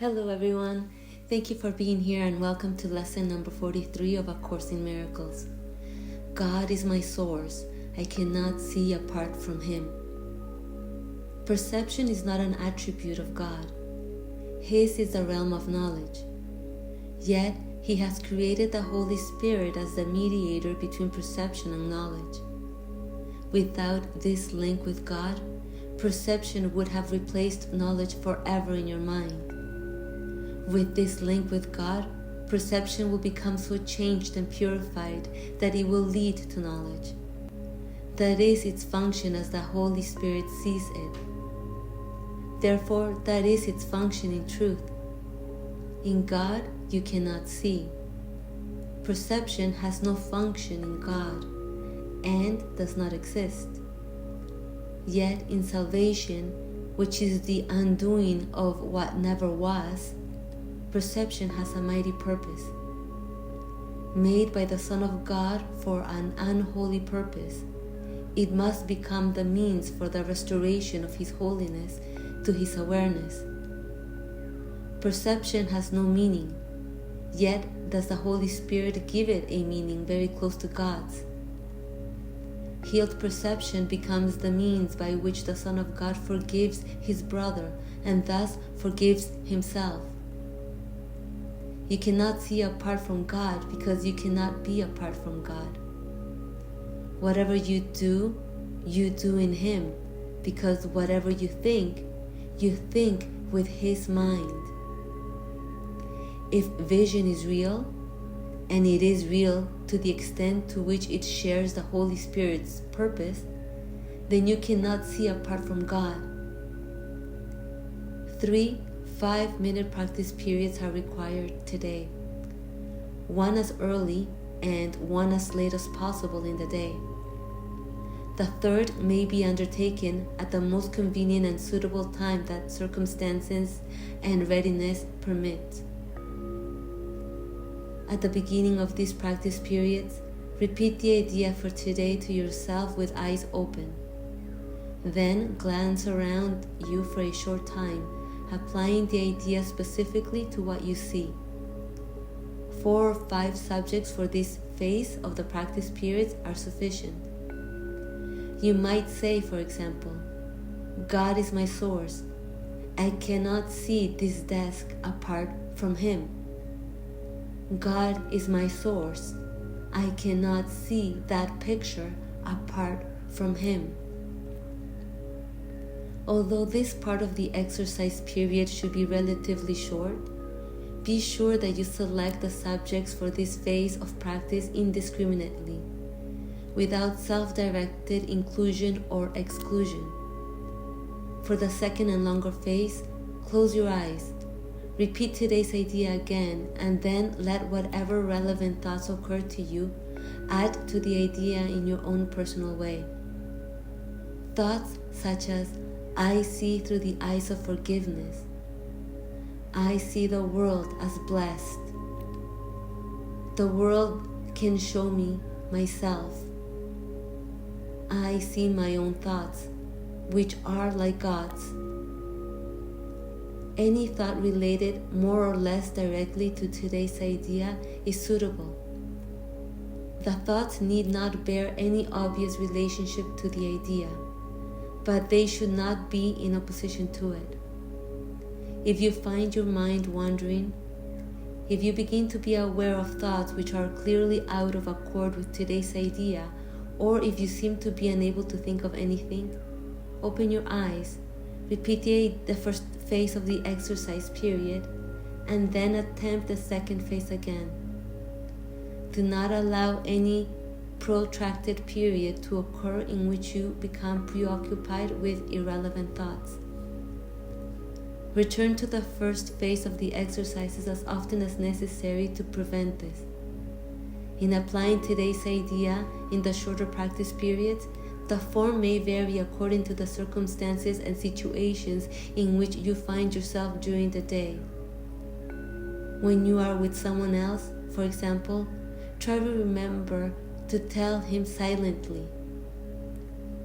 Hello everyone, thank you for being here and welcome to lesson number 43 of A Course in Miracles. God is my source, I cannot see apart from Him. Perception is not an attribute of God. His is the realm of knowledge. Yet, He has created the Holy Spirit as the mediator between perception and knowledge. Without this link with God, perception would have replaced knowledge forever in your mind. With this link with God, perception will become so changed and purified that it will lead to knowledge. That is its function as the Holy Spirit sees it. Therefore, that is its function in truth. In God, you cannot see. Perception has no function in God and does not exist. Yet in salvation, which is the undoing of what never was, perception has a mighty purpose. Made by the Son of God for an unholy purpose, it must become the means for the restoration of His holiness to His awareness. Perception has no meaning, yet does the Holy Spirit give it a meaning very close to God's. Healed perception becomes the means by which the Son of God forgives His brother and thus forgives Himself. You cannot see apart from God because you cannot be apart from God. Whatever you do in Him, because whatever you think with His mind. If vision is real, and it is real to the extent to which it shares the Holy Spirit's purpose, then you cannot see apart from God. 3 5-minute practice periods are required today. One as early and one as late as possible in the day. The third may be undertaken at the most convenient and suitable time that circumstances and readiness permit. At the beginning of these practice periods, repeat the idea for today to yourself with eyes open. Then glance around you for a short time, applying the idea specifically to what you see. 4 or 5 subjects for this phase of the practice periods are sufficient. You might say, for example, God is my source. I cannot see this desk apart from Him. God is my source. I cannot see that picture apart from Him. Although this part of the exercise period should be relatively short, be sure that you select the subjects for this phase of practice indiscriminately, without self-directed inclusion or exclusion. For the second and longer phase, close your eyes, repeat today's idea again, and then let whatever relevant thoughts occur to you add to the idea in your own personal way. Thoughts such as, I see through the eyes of forgiveness. I see the world as blessed. The world can show me myself. I see my own thoughts, which are like God's. Any thought related more or less directly to today's idea is suitable. The thoughts need not bear any obvious relationship to the idea, but they should not be in opposition to it. If you find your mind wandering, if you begin to be aware of thoughts which are clearly out of accord with today's idea, or if you seem to be unable to think of anything, open your eyes, repeat the first phase of the exercise period, and then attempt the second phase again. Do not allow any protracted period to occur in which you become preoccupied with irrelevant thoughts. Return to the first phase of the exercises as often as necessary to prevent this. In applying today's idea in the shorter practice periods, the form may vary according to the circumstances and situations in which you find yourself during the day. When you are with someone else, for example, try to remember to tell him silently,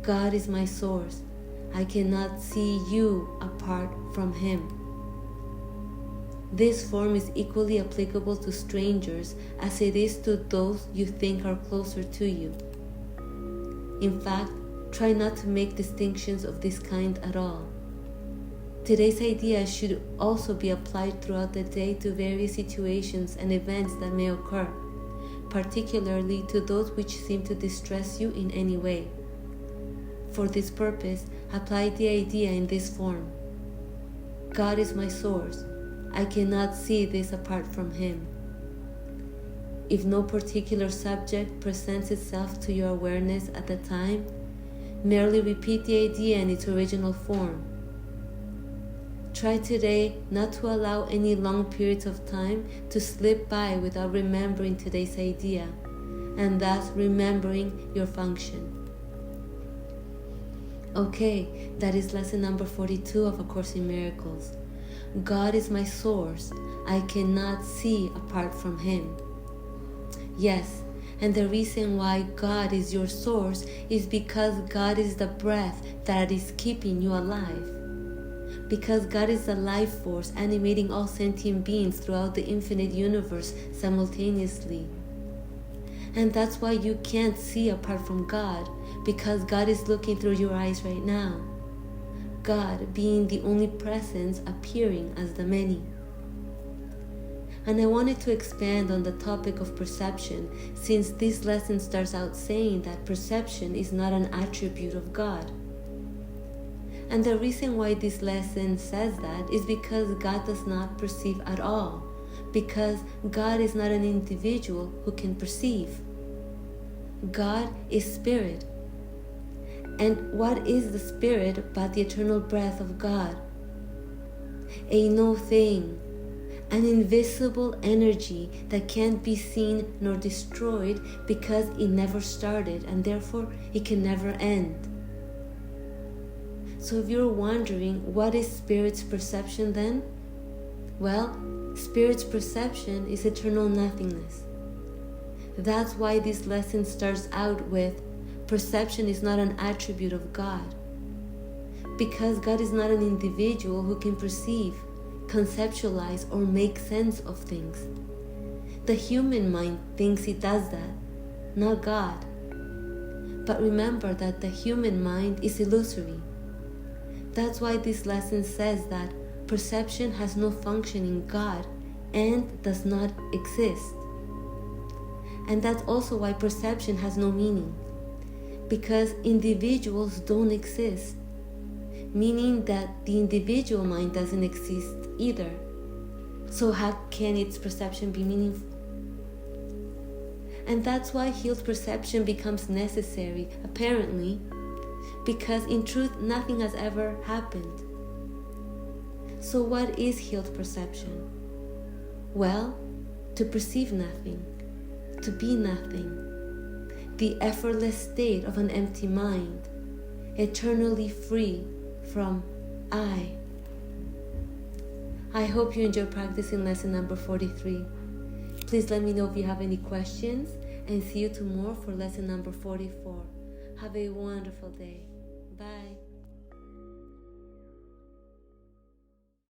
God is my source. I cannot see you apart from Him. This form is equally applicable to strangers as it is to those you think are closer to you. In fact, try not to make distinctions of this kind at all. Today's idea should also be applied throughout the day to various situations and events that may occur, particularly to those which seem to distress you in any way. For this purpose, apply the idea in this form. God is my source. I cannot see this apart from Him. If no particular subject presents itself to your awareness at the time, merely repeat the idea in its original form. Try today not to allow any long periods of time to slip by without remembering today's idea, and thus remembering your function. Okay, that is lesson number 42 of A Course in Miracles. God is my source. I cannot see apart from Him. Yes, and the reason why God is your source is because God is the breath that is keeping you alive. Because God is the life force animating all sentient beings throughout the infinite universe simultaneously. And that's why you can't see apart from God, because God is looking through your eyes right now. God being the only presence appearing as the many. And I wanted to expand on the topic of perception, since this lesson starts out saying that perception is not an attribute of God. And the reason why this lesson says that is because God does not perceive at all, because God is not an individual who can perceive. God is spirit. And what is the spirit but the eternal breath of God? A no thing, an invisible energy that can't be seen nor destroyed because it never started and therefore it can never end. So if you're wondering, what is spirit's perception then? Well, spirit's perception is eternal nothingness. That's why this lesson starts out with, perception is not an attribute of God. Because God is not an individual who can perceive, conceptualize, or make sense of things. The human mind thinks it does that, not God. But remember that the human mind is illusory. That's why this lesson says that perception has no function in God and does not exist. And that's also why perception has no meaning, because individuals don't exist, meaning that the individual mind doesn't exist either. So how can its perception be meaningful? And that's why healed perception becomes necessary, apparently, because in truth nothing has ever happened. So what is healed perception? Well, to perceive nothing, to be nothing, the effortless state of an empty mind, eternally free from I. I hope you enjoy practicing lesson number 43. Please let me know if you have any questions, and see you tomorrow for lesson number 44. Have a wonderful day. Bye.